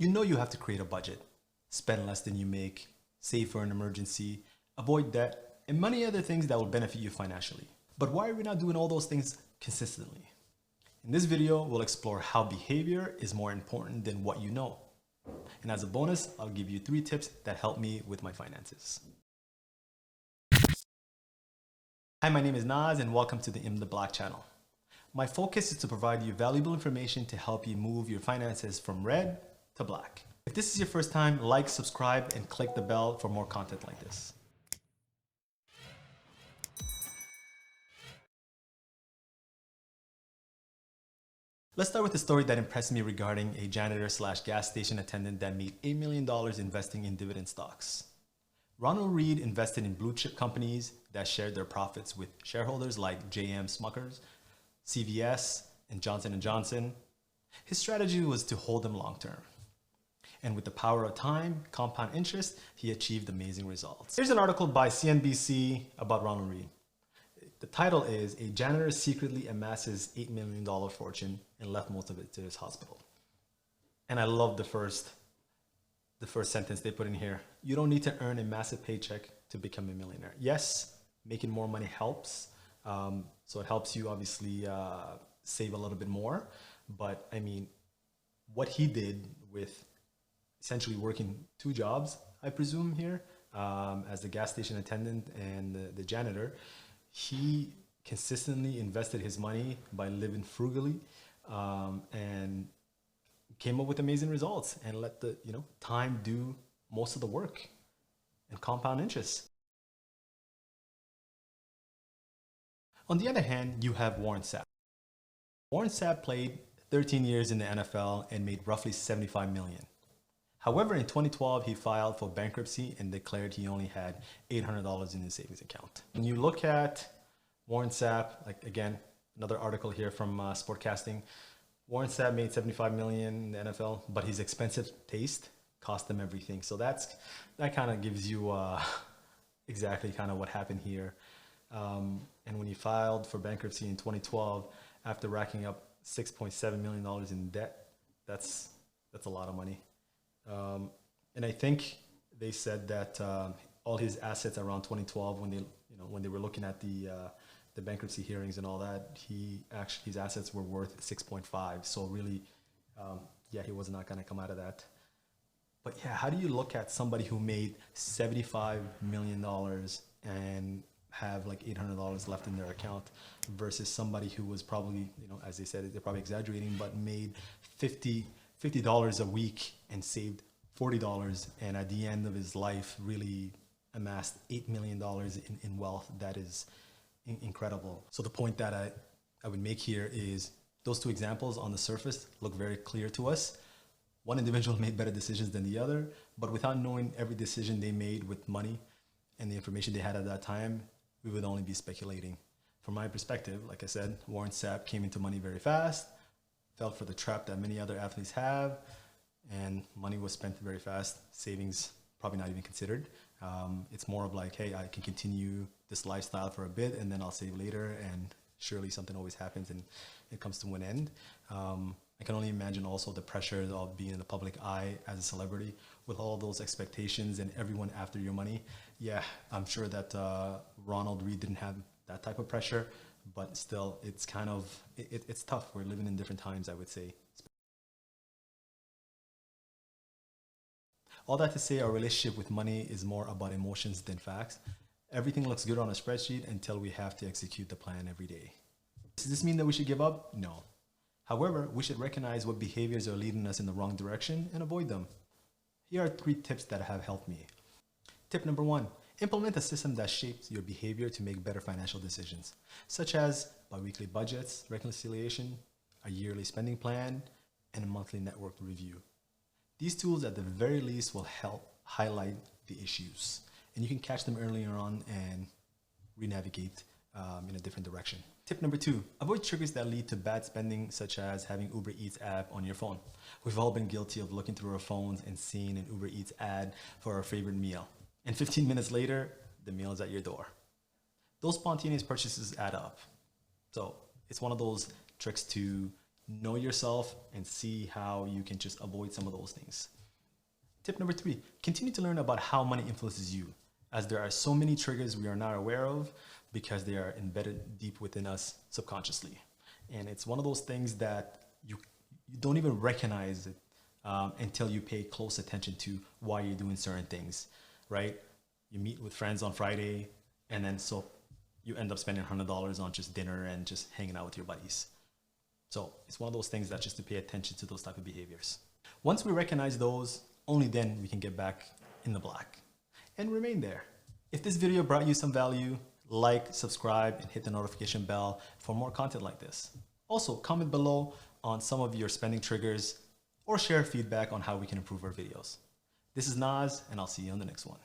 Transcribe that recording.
You know you have to create a budget, spend less than you make, save for an emergency, avoid debt, and many other things that will benefit you financially. But why are we not doing all those things consistently? In this video, we'll explore how behavior is more important than what you know. And as a bonus, I'll give you 3 tips that help me with my finances. Hi, my name is Naz and welcome to the In the Black channel. My focus is to provide you valuable information to help you move your finances from red to black. If this is your first time, like, subscribe, and click the bell for more content like this. Let's start with a story that impressed me regarding a janitor / gas station attendant that made $8 million investing in dividend stocks. Ronald Reed invested in blue chip companies that shared their profits with shareholders like JM Smuckers, CVS, and Johnson & Johnson. His strategy was to hold them long term. And with the power of time, compound interest, he achieved amazing results. Here's an article by CNBC about Ronald Reed. The title is, "A Janitor Secretly Amasses $8 million Fortune and Left Most of it to his hospital." And I love the first sentence they put in here. You don't need to earn a massive paycheck to become a millionaire. Yes, making more money helps. So it helps you obviously save a little bit more. But I mean, what he did with essentially working 2 jobs, I presume here, as the gas station attendant and the janitor, he consistently invested his money by living frugally and came up with amazing results and let the time do most of the work and compound interest. On the other hand, you have Warren Sapp. Warren Sapp played 13 years in the NFL and made roughly $75 million. However, in 2012, he filed for bankruptcy and declared he only had $800 in his savings account. When you look at Warren Sapp, like again, another article here from Sportcasting, Warren Sapp made $75 million in the NFL, but his expensive taste cost him everything. So that kind of gives you exactly kind of what happened here. And when he filed for bankruptcy in 2012, after racking up $6.7 million in debt, that's a lot of money. And I think they said that all his assets around 2012, when they were looking at the bankruptcy hearings and all that, his assets were worth 6.5. So really, yeah, he was not going to come out of that. But yeah, how do you look at somebody who made $75 million and have like $800 left in their account versus somebody who was probably, as they said, they're probably exaggerating, but made $50 a week and saved $40, and at the end of his life really amassed $8 million in wealth? That is incredible. So the point that I would make here is those 2 examples on the surface look very clear to us. One individual made better decisions than the other, but without knowing every decision they made with money and the information they had at that time, we would only be speculating. From my perspective, like I said, Warren Sapp came into money very fast, fell for the trap that many other athletes have, and money was spent very fast. Savings probably not even considered. It's more of like, hey, I can continue this lifestyle for a bit and then I'll save later, and surely something always happens and it comes to an end. I can only imagine also the pressure of being in the public eye as a celebrity with all those expectations and everyone after your money. Yeah, I'm sure that Ronald Reed didn't have that type of pressure, but still, it's kind of, it's tough. We're living in different times, I would say. All that to say, our relationship with money is more about emotions than facts. Everything looks good on a spreadsheet until we have to execute the plan every day. Does this mean that we should give up? No. However, we should recognize what behaviors are leading us in the wrong direction and avoid them. Here are 3 tips that have helped me. Tip number 1, implement a system that shapes your behavior to make better financial decisions, such as biweekly budgets, reconciliation, a yearly spending plan, and a monthly network review. These tools at the very least will help highlight the issues, and you can catch them earlier on and re-navigate in a different direction. Tip number 2, avoid triggers that lead to bad spending, such as having Uber Eats app on your phone. We've all been guilty of looking through our phones and seeing an Uber Eats ad for our favorite meal. And 15 minutes later, the meal is at your door. Those spontaneous purchases add up. So it's one of those tricks to know yourself and see how you can just avoid some of those things. Tip number 3, continue to learn about how money influences you, as there are so many triggers we are not aware of because they are embedded deep within us subconsciously. And it's one of those things that you don't even recognize it until you pay close attention to why you're doing certain things, right? You meet with friends on Friday, and then so you end up spending $100 on just dinner and just hanging out with your buddies. So it's one of those things that just to pay attention to those type of behaviors. Once we recognize those, only then we can get back in the black and remain there. If this video brought you some value, like, subscribe, and hit the notification bell for more content like this. Also, comment below on some of your spending triggers or share feedback on how we can improve our videos. This is Naz, and I'll see you on the next one.